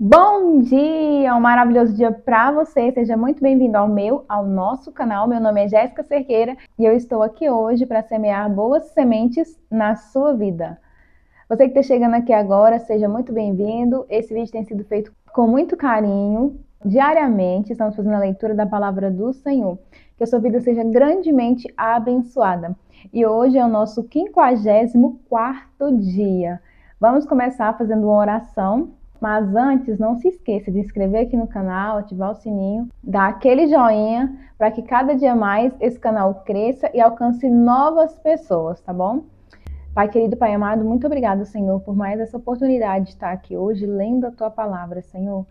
Bom dia, um maravilhoso dia para você. Seja muito bem-vindo ao nosso canal. Meu nome é Jéssica Cerqueira e eu estou aqui hoje para semear boas sementes na sua vida. Você que está chegando aqui agora, seja muito bem-vindo. Esse vídeo tem sido feito com muito carinho, diariamente. Estamos fazendo a leitura da palavra do Senhor. Que a sua vida seja grandemente abençoada. E hoje é o nosso 54º dia. Vamos começar fazendo uma oração. Mas antes, não se esqueça de se inscrever aqui no canal, ativar o sininho, dar aquele joinha para que cada dia mais esse canal cresça e alcance novas pessoas, tá bom? Pai querido, Pai amado, muito obrigado, Senhor, por mais essa oportunidade de estar aqui hoje lendo a Tua palavra, Senhor.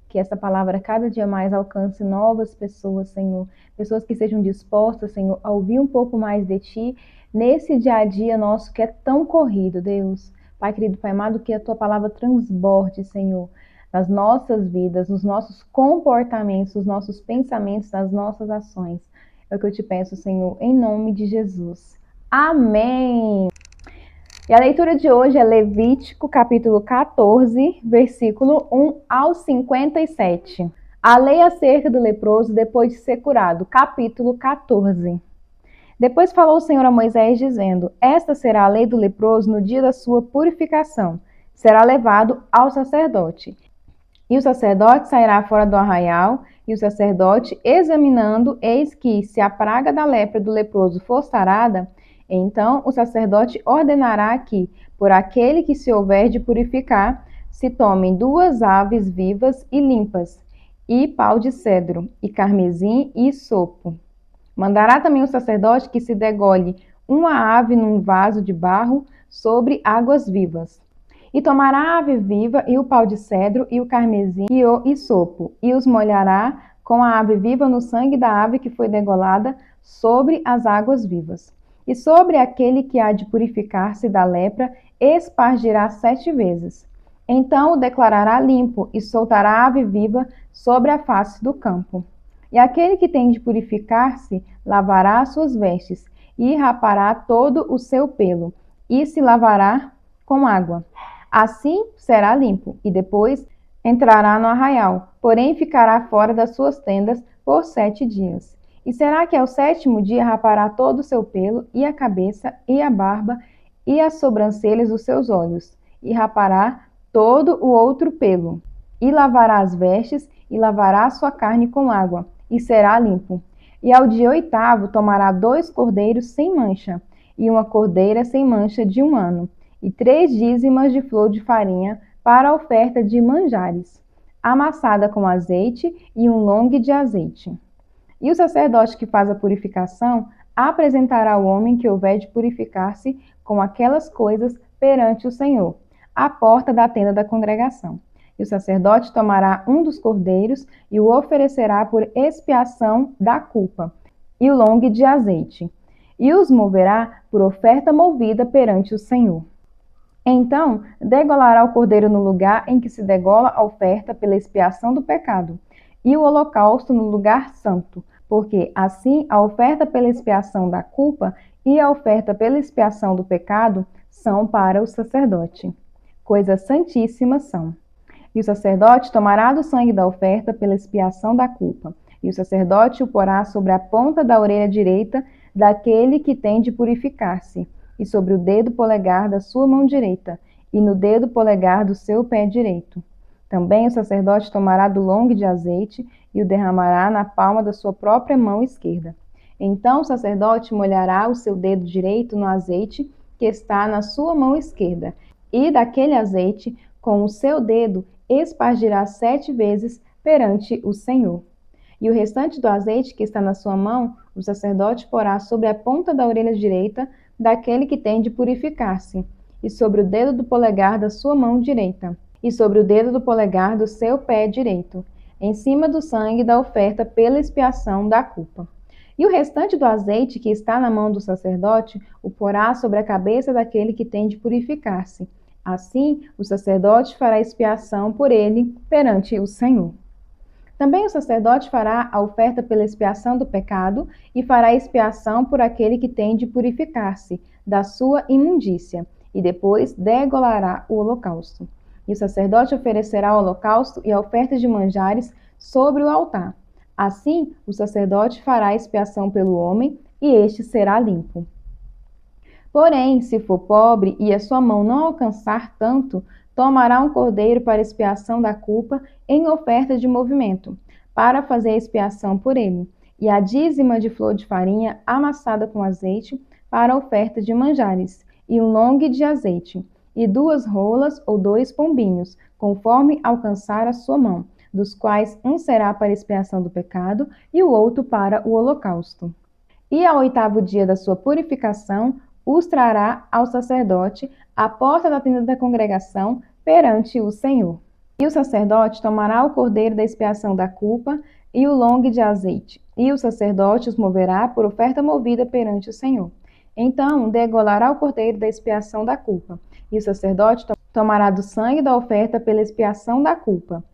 Que essa palavra cada dia mais alcance novas pessoas, Senhor. Pessoas que sejam dispostas, Senhor, a ouvir um pouco mais de Ti nesse dia a dia nosso que é tão corrido, Deus. Pai querido, Pai amado, que a Tua palavra transborde, Senhor, nas nossas vidas, nos nossos comportamentos, nos nossos pensamentos, nas nossas ações. É o que eu te peço, Senhor, em nome de Jesus. Amém! E a leitura de hoje é Levítico, capítulo 14, versículo 1 ao 57. A lei acerca do leproso depois de ser curado, capítulo 14. Depois falou o Senhor a Moisés, dizendo: Esta será a lei do leproso no dia da sua purificação. Será levado ao sacerdote. E o sacerdote sairá fora do arraial, e o sacerdote, examinando, eis que, se a praga da lepra do leproso for sarada, então o sacerdote ordenará que, por aquele que se houver de purificar, se tomem 2 aves vivas e limpas, e pau de cedro, e carmesim e sopo. Mandará também o sacerdote que se degolhe uma ave num vaso de barro sobre águas vivas. E tomará a ave viva e o pau de cedro e o carmesim e o hisopo, e os molhará com a ave viva no sangue da ave que foi degolada sobre as águas vivas. E sobre aquele que há de purificar-se da lepra, espargirá 7 vezes. Então o declarará limpo e soltará a ave viva sobre a face do campo. E aquele que tem de purificar-se, lavará as suas vestes, e rapará todo o seu pelo, e se lavará com água. Assim será limpo, e depois entrará no arraial, porém ficará fora das suas tendas por 7 dias. E será que ao 7º dia rapará todo o seu pelo, e a cabeça, e a barba, e as sobrancelhas dos seus olhos, e rapará todo o outro pelo, e lavará as vestes, e lavará a sua carne com água, e será limpo. E ao dia 8º tomará 2 cordeiros sem mancha, e uma cordeira sem mancha de 1 ano, e 3 dízimas de flor de farinha para a oferta de manjares, amassada com azeite e um longue de azeite. E o sacerdote que faz a purificação apresentará o homem que houver de purificar-se com aquelas coisas perante o Senhor, à porta da tenda da congregação. E o sacerdote tomará um dos cordeiros e o oferecerá por expiação da culpa, e o longue de azeite, e os moverá por oferta movida perante o Senhor. Então, degolará o cordeiro no lugar em que se degola a oferta pela expiação do pecado, e o holocausto no lugar santo, porque assim a oferta pela expiação da culpa e a oferta pela expiação do pecado são para o sacerdote. Coisas santíssimas são. E o sacerdote tomará do sangue da oferta pela expiação da culpa, e o sacerdote o porá sobre a ponta da orelha direita daquele que tem de purificar-se, e sobre o dedo polegar da sua mão direita, e no dedo polegar do seu pé direito. Também o sacerdote tomará do longue de azeite e o derramará na palma da sua própria mão esquerda. Então o sacerdote molhará o seu dedo direito no azeite que está na sua mão esquerda, e daquele azeite, com o seu dedo, espargirá 7 vezes perante o Senhor. E o restante do azeite que está na sua mão, o sacerdote porá sobre a ponta da orelha direita daquele que tem de purificar-se, e sobre o dedo do polegar da sua mão direita, e sobre o dedo do polegar do seu pé direito, em cima do sangue da oferta pela expiação da culpa. E o restante do azeite que está na mão do sacerdote o porá sobre a cabeça daquele que tem de purificar-se. Assim, o sacerdote fará expiação por ele perante o Senhor. Também o sacerdote fará a oferta pela expiação do pecado e fará expiação por aquele que tem de purificar-se da sua imundícia, e depois degolará o holocausto. E o sacerdote oferecerá o holocausto e a oferta de manjares sobre o altar. Assim, o sacerdote fará expiação pelo homem e este será limpo. Porém, se for pobre e a sua mão não alcançar tanto, tomará um cordeiro para expiação da culpa em oferta de movimento, para fazer expiação por ele, e a dízima de flor de farinha amassada com azeite para a oferta de manjares, e um longue de azeite, e 2 rolas ou 2 pombinhos, conforme alcançar a sua mão, dos quais um será para expiação do pecado e o outro para o holocausto. E ao 8º dia da sua purificação, os trará ao sacerdote à porta da tenda da congregação perante o Senhor. E o sacerdote tomará o cordeiro da expiação da culpa e o longue de azeite, e o sacerdote os moverá por oferta movida perante o Senhor. Então degolará o cordeiro da expiação da culpa, e o sacerdote tomará do sangue da oferta pela expiação da culpa,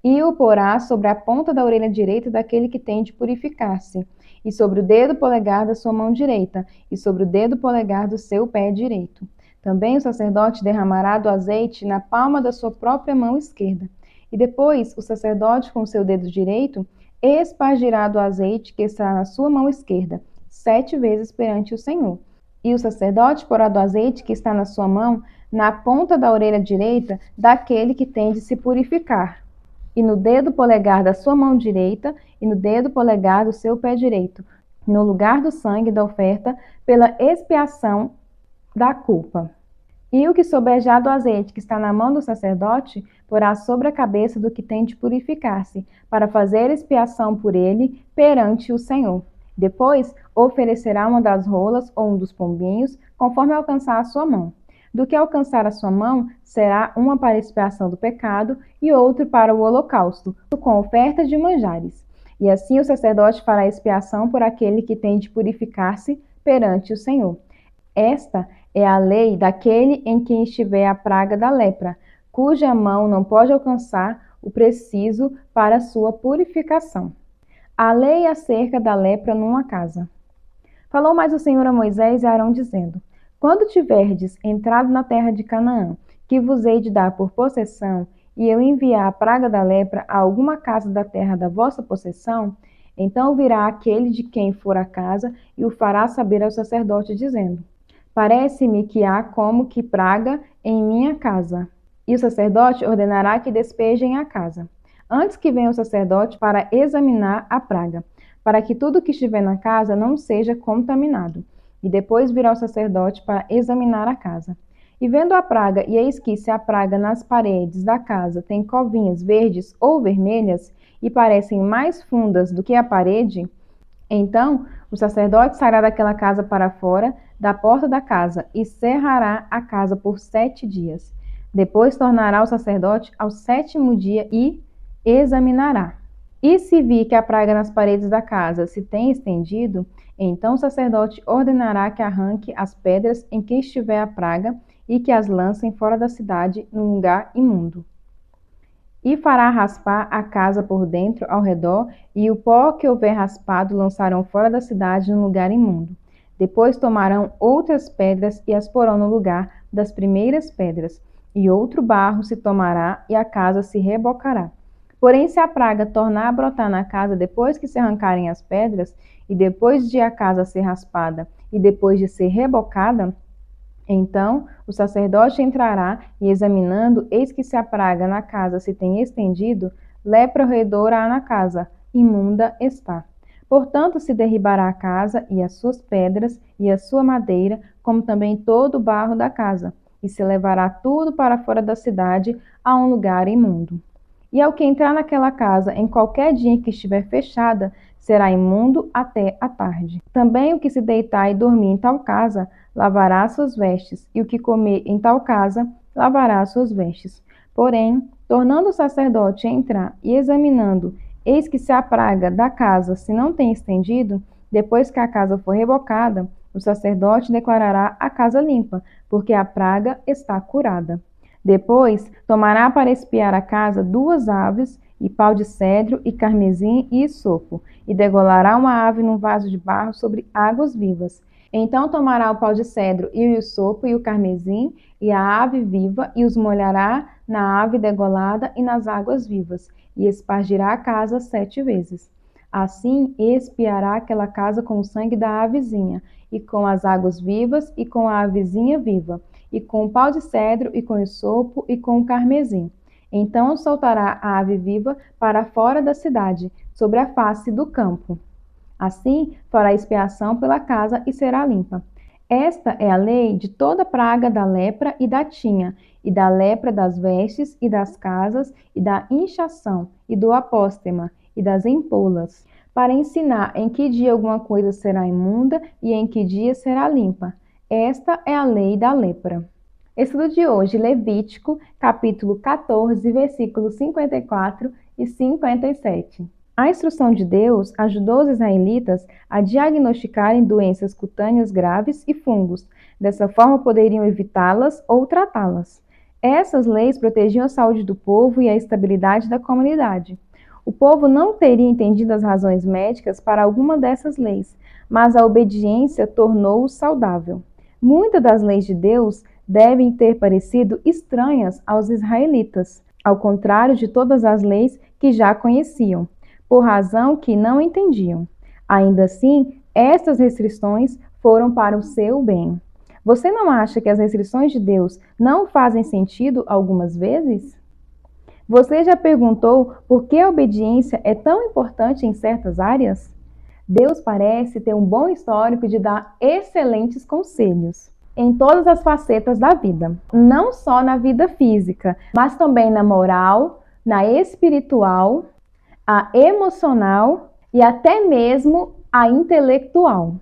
e o porá sobre a ponta da orelha direita daquele que tem de purificar-se, e sobre o dedo polegar da sua mão direita, e sobre o dedo polegar do seu pé direito. Também o sacerdote derramará do azeite na palma da sua própria mão esquerda. E depois o sacerdote, com o seu dedo direito, espargirá do azeite que está na sua mão esquerda, 7 vezes perante o Senhor. E o sacerdote porá do azeite que está na sua mão na ponta da orelha direita daquele que tem de se purificar, e no dedo polegar da sua mão direita, e no dedo polegar do seu pé direito, no lugar do sangue da oferta, pela expiação da culpa. E o que sobejar do azeite que está na mão do sacerdote, porá sobre a cabeça do que tem de purificar-se, para fazer expiação por ele perante o Senhor. Depois oferecerá uma das rolas ou um dos pombinhos, conforme alcançar a sua mão. Do que alcançar a sua mão, será uma para expiação do pecado e outro para o holocausto, com oferta de manjares. E assim o sacerdote fará expiação por aquele que tem de purificar-se perante o Senhor. Esta é a lei daquele em quem estiver a praga da lepra, cuja mão não pode alcançar o preciso para sua purificação. A lei acerca da lepra numa casa. Falou mais o Senhor a Moisés e a Arão, dizendo: Quando tiverdes entrado na terra de Canaã, que vos hei de dar por possessão, e eu enviar a praga da lepra a alguma casa da terra da vossa possessão, então virá aquele de quem for a casa e o fará saber ao sacerdote, dizendo: Parece-me que há como que praga em minha casa. E o sacerdote ordenará que despejem a casa, antes que venha o sacerdote para examinar a praga, para que tudo que estiver na casa não seja contaminado. E depois virá o sacerdote para examinar a casa. E vendo a praga, e eis que se a praga nas paredes da casa tem covinhas verdes ou vermelhas, e parecem mais fundas do que a parede, então o sacerdote sairá daquela casa para fora da porta da casa e cerrará a casa por 7 dias. Depois tornará o sacerdote ao 7º dia e examinará. E se vir que a praga nas paredes da casa se tem estendido, então o sacerdote ordenará que arranque as pedras em que estiver a praga e que as lancem fora da cidade num lugar imundo. E fará raspar a casa por dentro ao redor, e o pó que houver raspado lançarão fora da cidade num lugar imundo. Depois tomarão outras pedras e as porão no lugar das primeiras pedras, e outro barro se tomará e a casa se rebocará. Porém, se a praga tornar a brotar na casa depois que se arrancarem as pedras, e depois de a casa ser raspada, e depois de ser rebocada, então o sacerdote entrará e, examinando, eis que se a praga na casa se tem estendido, lepra roedora há na casa, imunda está. Portanto, se derribará a casa e as suas pedras e a sua madeira, como também todo o barro da casa, e se levará tudo para fora da cidade a um lugar imundo. E ao que entrar naquela casa em qualquer dia em que estiver fechada, será imundo até a tarde. Também o que se deitar e dormir em tal casa, lavará suas vestes, e o que comer em tal casa, lavará suas vestes. Porém, tornando o sacerdote a entrar e examinando, eis que se a praga da casa se não tem estendido, depois que a casa for rebocada, o sacerdote declarará a casa limpa, porque a praga está curada. Depois, tomará para espiar a casa 2 aves, e pau de cedro, e carmesim, e isopo, e degolará uma ave num vaso de barro sobre águas vivas. Então tomará o pau de cedro, e o isopo, e o carmesim, e a ave viva, e os molhará na ave degolada e nas águas vivas, e espargirá a casa 7 vezes. Assim expiará aquela casa com o sangue da avezinha, e com as águas vivas, e com a avezinha viva, e com o pau de cedro, e com o sopo, e com o carmesim. Então soltará a ave viva para fora da cidade, sobre a face do campo. Assim fará expiação pela casa e será limpa. Esta é a lei de toda praga da lepra e da tinha, e da lepra das vestes e das casas, e da inchação, e do apóstema, e das empolas, para ensinar em que dia alguma coisa será imunda e em que dia será limpa. Esta é a lei da lepra. Estudo de hoje, Levítico, capítulo 14, versículos 54 e 57. A instrução de Deus ajudou os israelitas a diagnosticarem doenças cutâneas graves e fungos. Dessa forma, poderiam evitá-las ou tratá-las. Essas leis protegiam a saúde do povo e a estabilidade da comunidade. O povo não teria entendido as razões médicas para alguma dessas leis, mas a obediência tornou-o saudável. Muitas das leis de Deus devem ter parecido estranhas aos israelitas, ao contrário de todas as leis que já conheciam, por razão que não entendiam. Ainda assim, estas restrições foram para o seu bem. Você não acha que as restrições de Deus não fazem sentido algumas vezes? Você já perguntou por que a obediência é tão importante em certas áreas? Deus parece ter um bom histórico de dar excelentes conselhos em todas as facetas da vida, não só na vida física, mas também na moral, na espiritual, a emocional e até mesmo a intelectual.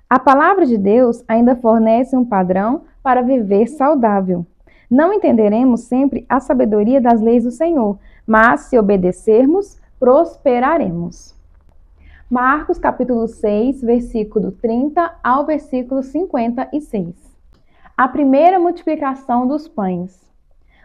A palavra de Deus ainda fornece um padrão para viver saudável. Não entenderemos sempre a sabedoria das leis do Senhor, mas se obedecermos, prosperaremos. Marcos capítulo 6, versículo 30 ao versículo 56. A primeira multiplicação dos pães.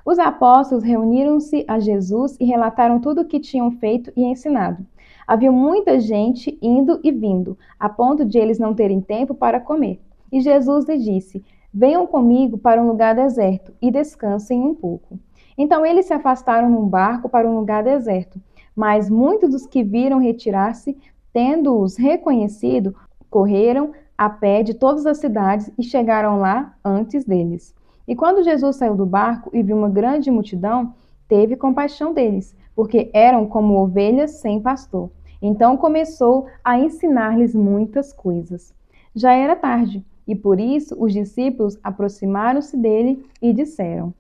Os apóstolos reuniram-se a Jesus e relataram tudo o que tinham feito e ensinado. Havia muita gente indo e vindo, a ponto de eles não terem tempo para comer. E Jesus lhe disse: venham comigo para um lugar deserto e descansem um pouco. Então eles se afastaram num barco para um lugar deserto. Mas muitos dos que viram retirar-se, tendo-os reconhecido, correram a pé de todas as cidades e chegaram lá antes deles. E quando Jesus saiu do barco e viu uma grande multidão, teve compaixão deles, porque eram como ovelhas sem pastor. Então começou a ensinar-lhes muitas coisas. Já era tarde, e por isso os discípulos aproximaram-se dele e disseram: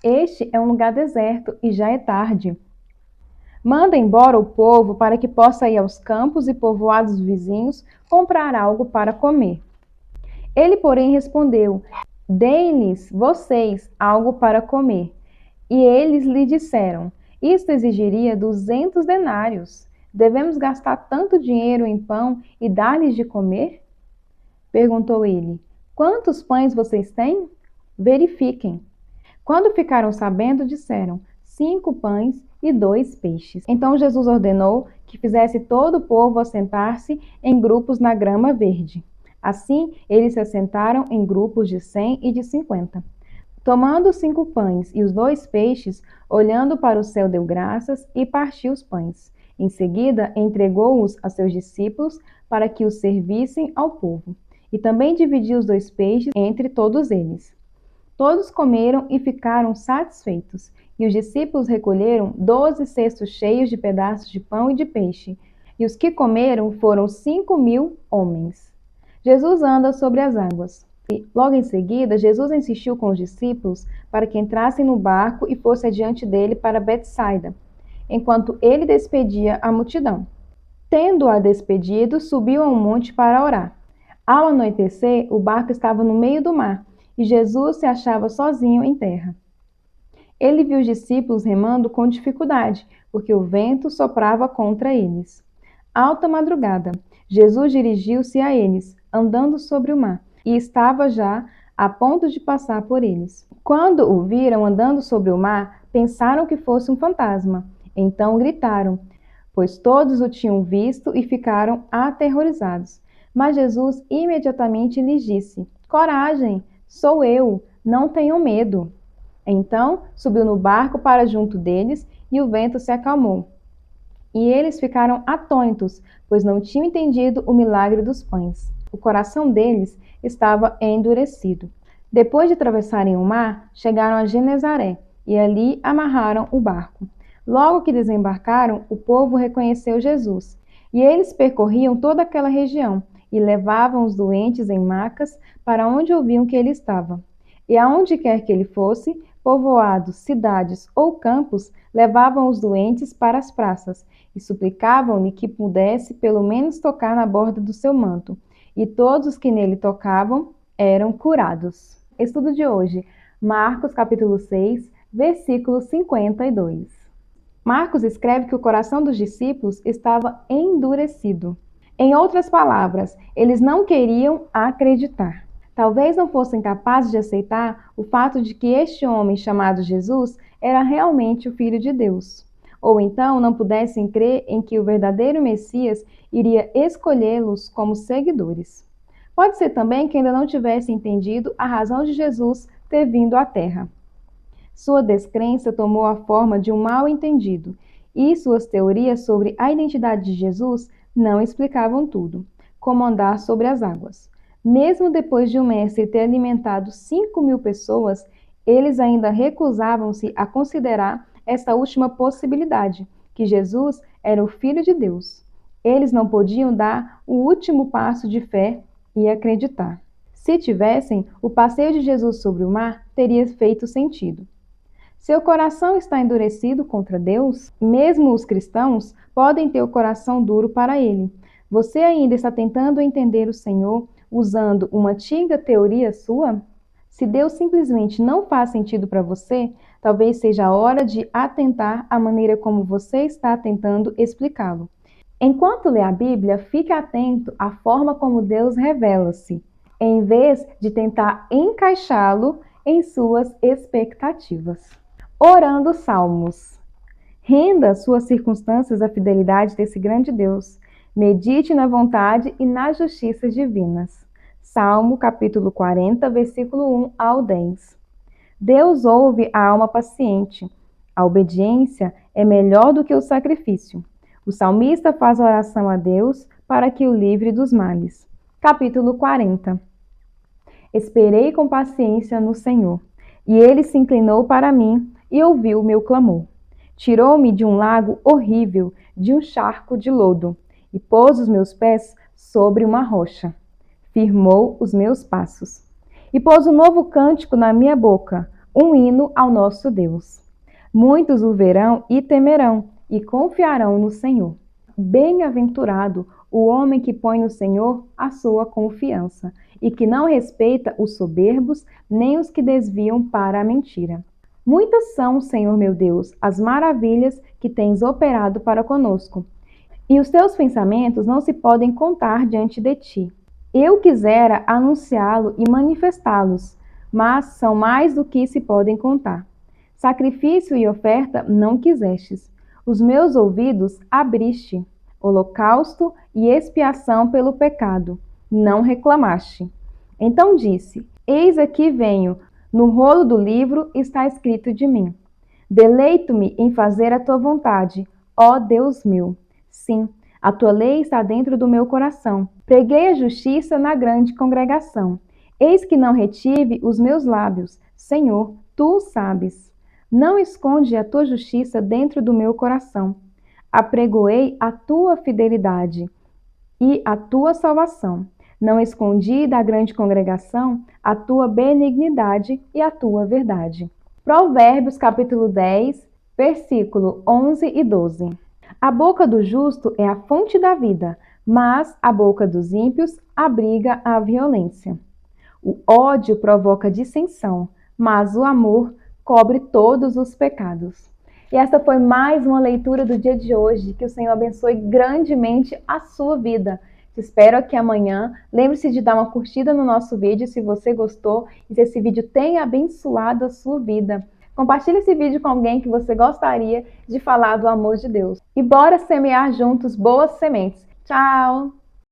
este é um lugar deserto e já é tarde. Manda embora o povo para que possa ir aos campos e povoados vizinhos comprar algo para comer. Ele, porém, respondeu: deem-lhes vocês algo para comer. E eles lhe disseram: isto exigiria 200 denários. Devemos gastar tanto dinheiro em pão e dar-lhes de comer? Perguntou ele: quantos pães vocês têm? Verifiquem. Quando ficaram sabendo, disseram: 5 pães e 2 peixes. Então Jesus ordenou que fizesse todo o povo assentar-se em grupos na grama verde. Assim, eles se assentaram em grupos de 100 e de 50. Tomando os 5 pães e os 2 peixes, olhando para o céu, deu graças e partiu os pães. Em seguida, entregou-os a seus discípulos para que os servissem ao povo. E também dividiu os 2 peixes entre todos eles. Todos comeram e ficaram satisfeitos. E os discípulos recolheram 12 cestos cheios de pedaços de pão e de peixe. E os que comeram foram 5.000 homens. Jesus anda sobre as águas. E, logo em seguida, Jesus insistiu com os discípulos para que entrassem no barco e fossem adiante dele para Betsaida, enquanto ele despedia a multidão. Tendo-a despedido, subiu a um monte para orar. Ao anoitecer, o barco estava no meio do mar e Jesus se achava sozinho em terra. Ele viu os discípulos remando com dificuldade, porque o vento soprava contra eles. Alta madrugada, Jesus dirigiu-se a eles, andando sobre o mar, e estava já a ponto de passar por eles. Quando o viram andando sobre o mar, pensaram que fosse um fantasma. Então gritaram, pois todos o tinham visto e ficaram aterrorizados. Mas Jesus imediatamente lhes disse: coragem, sou eu, não tenham medo. Então subiu no barco para junto deles e o vento se acalmou. E eles ficaram atônitos, pois não tinham entendido o milagre dos pães. O coração deles estava endurecido. Depois de atravessarem o mar, chegaram a Genezaré e ali amarraram o barco. Logo que desembarcaram, o povo reconheceu Jesus. E eles percorriam toda aquela região e levavam os doentes em macas para onde ouviam que ele estava. E aonde quer que ele fosse, povoados, cidades ou campos, levavam os doentes para as praças e suplicavam-lhe que pudesse pelo menos tocar na borda do seu manto. E todos os que nele tocavam eram curados. Estudo de hoje, Marcos capítulo 6, versículo 52. Marcos escreve que o coração dos discípulos estava endurecido. Em outras palavras, eles não queriam acreditar. Talvez não fossem capazes de aceitar o fato de que este homem chamado Jesus era realmente o Filho de Deus. Ou então não pudessem crer em que o verdadeiro Messias iria escolhê-los como seguidores. Pode ser também que ainda não tivessem entendido a razão de Jesus ter vindo à Terra. Sua descrença tomou a forma de um mal-entendido, e suas teorias sobre a identidade de Jesus não explicavam tudo, como andar sobre as águas. Mesmo depois de o mestre ter alimentado 5.000 pessoas, eles ainda recusavam-se a considerar essa última possibilidade, que Jesus era o Filho de Deus. Eles não podiam dar o último passo de fé e acreditar. Se tivessem, o passeio de Jesus sobre o mar teria feito sentido. Seu coração está endurecido contra Deus? Mesmo os cristãos podem ter o coração duro para ele. Você ainda está tentando entender o Senhor usando uma antiga teoria sua? Se Deus simplesmente não faz sentido para você, talvez seja a hora de atentar à maneira como você está tentando explicá-lo. Enquanto lê a Bíblia, fique atento à forma como Deus revela-se, em vez de tentar encaixá-lo em suas expectativas. Orando salmos. Renda suas circunstâncias à fidelidade desse grande Deus. Medite na vontade e nas justiças divinas. Salmo capítulo 40, versículo 1 ao 10. Deus ouve a alma paciente. A obediência é melhor do que o sacrifício. O salmista faz oração a Deus para que o livre dos males. Capítulo 40. Esperei com paciência no Senhor, e ele se inclinou para mim e ouviu o meu clamor. Tirou-me de um lago horrível, de um charco de lodo, e pôs os meus pés sobre uma rocha. Firmou os meus passos. E pôs um novo cântico na minha boca, um hino ao nosso Deus. Muitos o verão e temerão, e confiarão no Senhor. Bem-aventurado o homem que põe no Senhor a sua confiança, e que não respeita os soberbos, nem os que desviam para a mentira. Muitas são, Senhor meu Deus, as maravilhas que tens operado para conosco, e os teus pensamentos não se podem contar diante de ti. Eu quisera anunciá-lo e manifestá-los, mas são mais do que se podem contar. Sacrifício e oferta não quisestes, os meus ouvidos abriste, holocausto e expiação pelo pecado, não reclamaste. Então disse: Eis aqui venho, no rolo do livro está escrito de mim. Deleito-me em fazer a tua vontade, ó Deus meu. Sim, a tua lei está dentro do meu coração. Preguei a justiça na grande congregação. Eis que não retive os meus lábios. Senhor, tu o sabes. Não esconde a tua justiça dentro do meu coração. Apregoei a tua fidelidade e a tua salvação. Não escondi da grande congregação a tua benignidade e a tua verdade. Provérbios capítulo 10, versículo 11 e 12. A boca do justo é a fonte da vida, mas a boca dos ímpios abriga a violência. O ódio provoca dissensão, mas o amor cobre todos os pecados. E esta foi mais uma leitura do dia de hoje. Que o Senhor abençoe grandemente a sua vida. Te espero aqui amanhã. Lembre-se de dar uma curtida no nosso vídeo se você gostou e se esse vídeo tem abençoado a sua vida. Compartilhe esse vídeo com alguém que você gostaria de falar do amor de Deus. E bora semear juntos boas sementes. Tchau!